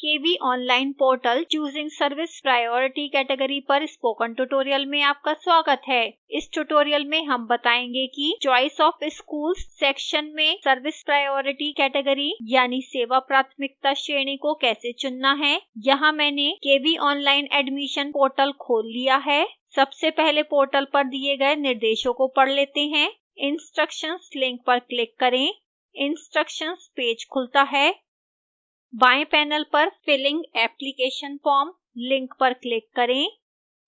केवी online portal choosing service priority category पर spoken tutorial में आपका स्वागत है। इस ट्यूटोरियल में हम बताएंगे कि चॉइस ऑफ स्कूल्स सेक्शन में सर्विस प्रायोरिटी कैटेगरी यानी सेवा प्राथमिकता श्रेणी को कैसे चुनना है। यहाँ मैंने केवी ऑनलाइन एडमिशन पोर्टल खोल लिया है। सबसे पहले पोर्टल पर दिए गए निर्देशों को पढ़ लेते हैं। इंस्ट्रक्शंस लिंक पर क्लिक करें। इंस्ट्रक्शंस पेज खुलता है। बाएं पैनल पर फिलिंग एप्लीकेशन फॉर्म लिंक पर क्लिक करें।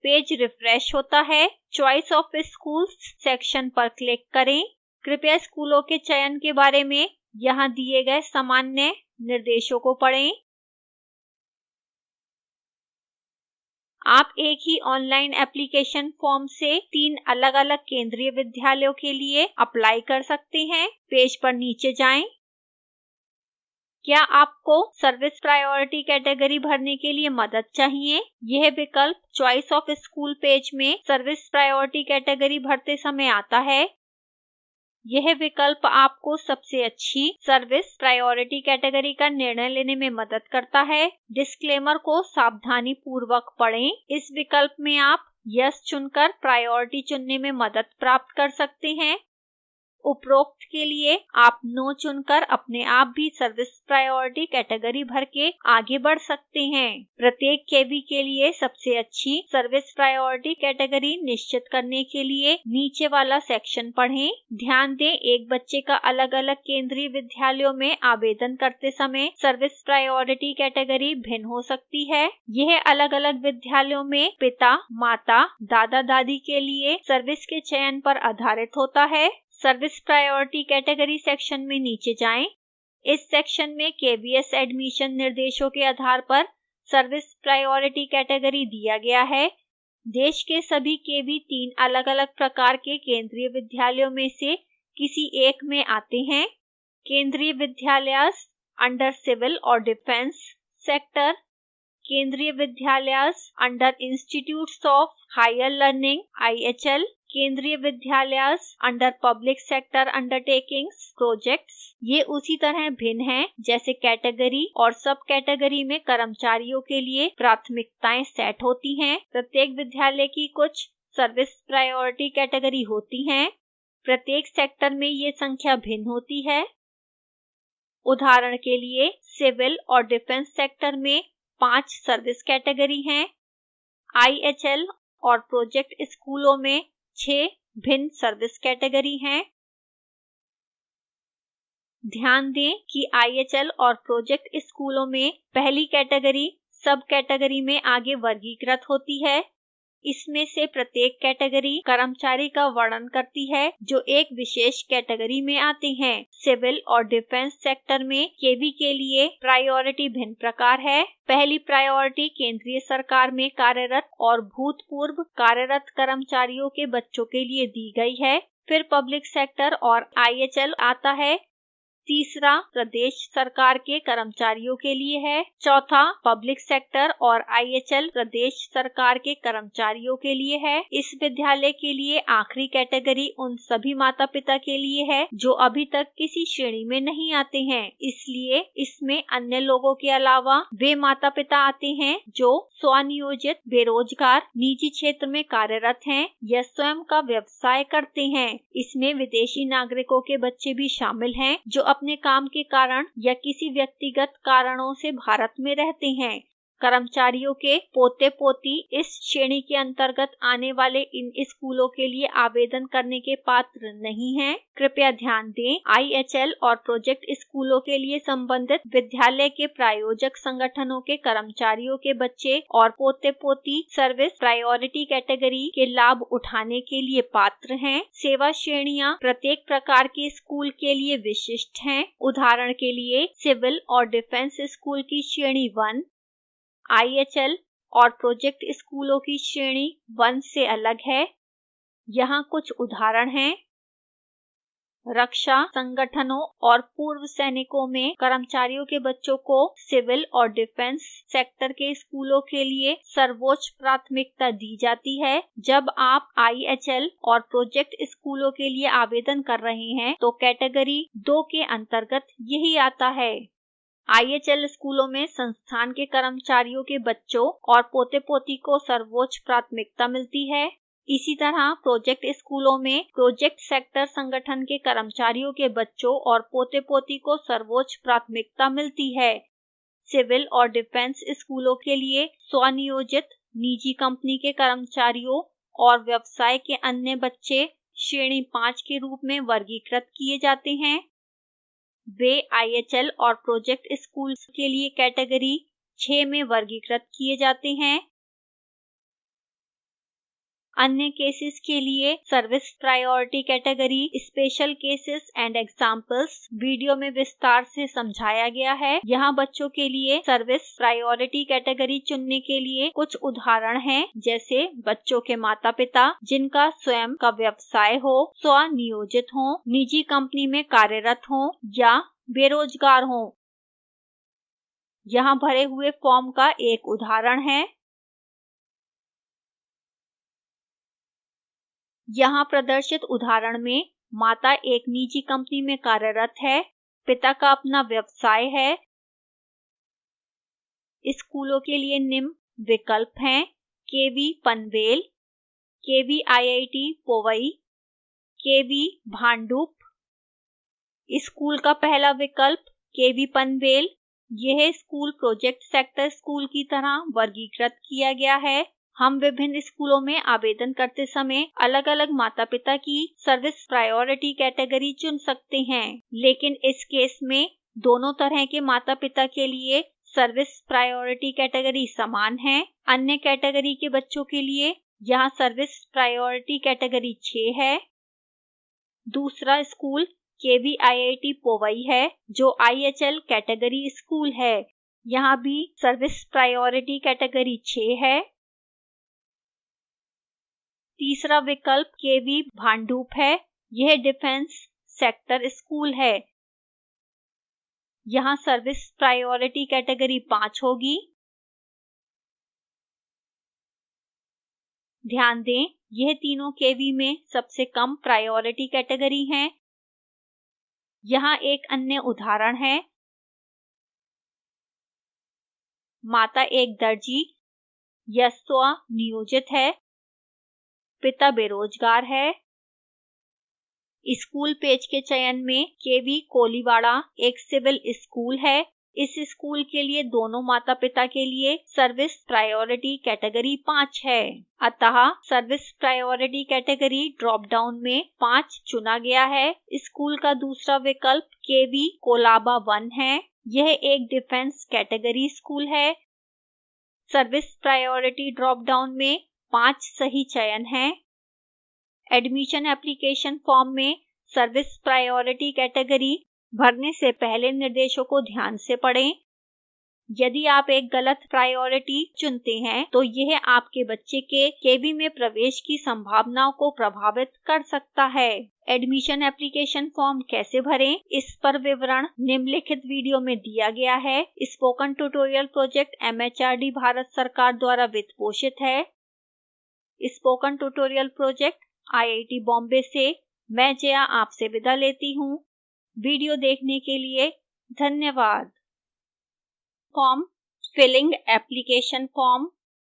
पेज रिफ्रेश होता है। चॉइस ऑफ स्कूल्स सेक्शन पर क्लिक करें। कृपया स्कूलों के चयन के बारे में यहां दिए गए सामान्य निर्देशों को पढ़ें। आप एक ही ऑनलाइन एप्लीकेशन फॉर्म से 3 अलग-अलग केंद्रीय विद्यालयों के लिए अप्लाई कर सकते हैं। पेज पर नीचे जाएं। क्या आपको सर्विस प्रायोरिटी कैटेगरी भरने के लिए मदद चाहिए? यह विकल्प चॉइस ऑफ स्कूल पेज में सर्विस प्रायोरिटी कैटेगरी भरते समय आता है। यह विकल्प आपको सबसे अच्छी सर्विस प्रायोरिटी कैटेगरी का निर्णय लेने में मदद करता है। डिस्क्लेमर को सावधानीपूर्वक पढ़ें। इस विकल्प में आप यस चुनकर प्रायोरिटी चुनने में मदद प्राप्त कर सकते हैं। उपरोक्त के लिए आप नो चुनकर अपने आप भी सर्विस प्रायोरिटी कैटेगरी भर के आगे बढ़ सकते हैं। प्रत्येक केवी के लिए सबसे अच्छी सर्विस प्रायोरिटी कैटेगरी निश्चित करने के लिए नीचे वाला सेक्शन पढ़ें। ध्यान दें, एक बच्चे का अलग अलग केंद्रीय विद्यालयों में आवेदन करते समय सर्विस प्रायोरिटी कैटेगरी भिन्न हो सकती है। यह अलग अलग विद्यालयों में पिता, माता, दादा दादी के लिए सर्विस के चयन पर आधारित होता है। सर्विस प्रायोरिटी कैटेगरी सेक्शन में नीचे जाएं। इस सेक्शन में केवीएस एडमिशन निर्देशों के आधार पर सर्विस प्रायोरिटी कैटेगरी दिया गया है। देश के सभी केवी 3 अलग-अलग प्रकार के केंद्रीय विद्यालयों में से किसी एक में आते हैं। केंद्रीय विद्यालय अंडर सिविल और defence sector, Kendriya Vidyalaya under institutes of higher learning IHL, Kendriya Vidyalaya under public sector undertakings projects. ये उसी तरह भिन्न हैं जैसे कैटेगरी और सब कैटेगरी में कर्मचारियों के लिए प्राथमिकताएं सेट होती हैं। प्रत्येक विद्यालय की कुछ सर्विस प्रायोरिटी कैटेगरी होती हैं। प्रत्येक सेक्टर में ये संख्या भिन्न होती है। उदाहरण के लिए सिविल और डिफेंस सेक्टर में 5 सर्विस कैटेगरी हैं। IHL और प्रोजेक्ट स्कूलों में 6 भिन्न सर्विस कैटेगरी हैं। ध्यान दें कि IHL और प्रोजेक्ट स्कूलों में पहली कैटेगरी सब कैटेगरी में आगे वर्गीकृत होती है। इसमें से प्रत्येक कैटेगरी कर्मचारी का वर्णन करती है जो एक विशेष कैटेगरी में आते हैं। सिविल और डिफेंस सेक्टर में केवी के लिए प्रायोरिटी भिन्न प्रकार है। पहली प्रायोरिटी केंद्रीय सरकार में कार्यरत और भूतपूर्व कार्यरत कर्मचारियों के बच्चों के लिए दी गई है। फिर पब्लिक सेक्टर और IHL आता है। तीसरा प्रदेश सरकार के कर्मचारियों के लिए है। चौथा पब्लिक सेक्टर और IHL प्रदेश सरकार के कर्मचारियों के लिए है। इस विद्यालय के लिए आखिरी कैटेगरी उन सभी माता पिता के लिए है जो अभी तक किसी श्रेणी में नहीं आते हैं। इसलिए इसमें अन्य लोगों के अलावा वे माता पिता आते हैं जो स्वनियोजित, बेरोजगार, निजी क्षेत्र में कार्यरत हैं या स्वयं का व्यवसाय करते हैं। इसमें विदेशी नागरिकों के बच्चे भी शामिल हैं जो अपने काम के कारण या किसी व्यक्तिगत कारणों से भारत में रहते हैं। कर्मचारियों के पोते पोती इस श्रेणी के अंतर्गत आने वाले इन स्कूलों के लिए आवेदन करने के पात्र नहीं हैं। कृपया ध्यान दें, IHL और प्रोजेक्ट स्कूलों के लिए संबंधित विद्यालय के प्रायोजक संगठनों के कर्मचारियों के बच्चे और पोते पोती सर्विस प्रायोरिटी कैटेगरी के लाभ उठाने के लिए पात्र हैं। सेवा श्रेणियां प्रत्येक प्रकार के स्कूल के लिए विशिष्ट हैं। उदाहरण के लिए सिविल और डिफेंस स्कूल की श्रेणी 1, IHL और प्रोजेक्ट स्कूलों की श्रेणी 1 से अलग है। यहाँ कुछ उदाहरण हैं। रक्षा संगठनों और पूर्व सैनिकों में कर्मचारियों के बच्चों को सिविल और डिफेंस सेक्टर के स्कूलों के लिए सर्वोच्च प्राथमिकता दी जाती है। जब आप IHL और प्रोजेक्ट स्कूलों के लिए आवेदन कर रहे हैं तो कैटेगरी 2 के अंतर्गत यही आता है। IHL स्कूलों में संस्थान के कर्मचारियों के बच्चों और पोते पोती को सर्वोच्च प्राथमिकता मिलती है। इसी तरह प्रोजेक्ट स्कूलों में प्रोजेक्ट सेक्टर संगठन के कर्मचारियों के बच्चों और पोते पोती को सर्वोच्च प्राथमिकता मिलती है। सिविल और डिफेंस स्कूलों के लिए स्वनियोजित निजी कंपनी के कर्मचारियों और व्यवसाय के अन्य बच्चे श्रेणी 5 के रूप में वर्गीकृत किए जाते हैं। वे IHL और प्रोजेक्ट स्कूल्स के लिए कैटेगरी 6 में वर्गीकृत किए जाते हैं। अन्य केसेस के लिए service priority category, special cases and examples video में विस्तार से समझाया गया है। यहाँ बच्चों के लिए सर्विस प्रायोरिटी कैटेगरी चुनने के लिए कुछ उदाहरण हैं, जैसे बच्चों के माता पिता जिनका स्वयं का व्यवसाय हो, स्वनियोजित हो, निजी कंपनी में कार्यरत हो या बेरोजगार हो। यहाँ भरे हुए फॉर्म का एक उदाहरण है। यहाँ प्रदर्शित उदाहरण में माता एक निजी कंपनी में कार्यरत है, पिता का अपना व्यवसाय है। स्कूलों के लिए निम्न विकल्प हैं: केवी पनवेल, केवी IIT पोवई, केवी भांडुप। स्कूल का पहला विकल्प केवी पनवेल, यह स्कूल प्रोजेक्ट सेक्टर स्कूल की तरह वर्गीकृत किया गया है। हम विभिन्न स्कूलों में आवेदन करते समय अलग अलग माता पिता की सर्विस प्रायोरिटी कैटेगरी चुन सकते हैं, लेकिन इस केस में दोनों तरह के माता पिता के लिए सर्विस प्रायोरिटी कैटेगरी समान है। अन्य कैटेगरी के बच्चों के लिए यहां सर्विस प्रायोरिटी कैटेगरी 6 है। दूसरा स्कूल केवी IIT पोवई है, जो IHL कैटेगरी स्कूल है। यहां भी सर्विस प्रायोरिटी कैटेगरी 6 है। तीसरा विकल्प केवी भांडुप है, यह डिफेंस सेक्टर स्कूल है। यहां सर्विस प्रायोरिटी कैटेगरी 5 होगी। ध्यान दें, यह तीनों केवी में सबसे कम प्रायोरिटी कैटेगरी हैं। यहां एक अन्य उदाहरण है। माता एक दर्जी या स्वनियोजित है, पिता बेरोजगार है। स्कूल पेज के चयन में केवी कोलीवाड़ा एक सिविल स्कूल है। इस स्कूल के लिए दोनों माता पिता के लिए सर्विस प्रायोरिटी कैटेगरी 5 है। अतः service priority category drop down में 5 चुना गया है। स्कूल का दूसरा विकल्प केवी कोलाबा 1 है, यह एक डिफेंस कैटेगरी स्कूल है। सर्विस प्रायोरिटी ड्रॉप डाउन में 5 सही चयन हैं। एडमिशन एप्लीकेशन फॉर्म में सर्विस प्रायोरिटी कैटेगरी भरने से पहले निर्देशों को ध्यान से पढ़ें। यदि आप एक गलत प्रायोरिटी चुनते हैं तो यह आपके बच्चे के केवी में प्रवेश की संभावनाओं को प्रभावित कर सकता है। एडमिशन एप्लीकेशन फॉर्म कैसे भरें, इस पर विवरण निम्नलिखित वीडियो में दिया गया है। Spoken tutorial project MHRD Bharat सरकार द्वारा वित्त पोषित है। Spoken tutorial project IIT Bombay से मैं जया आपसे विदा लेती हूं। वीडियो देखने के लिए धन्यवाद। Form filling application form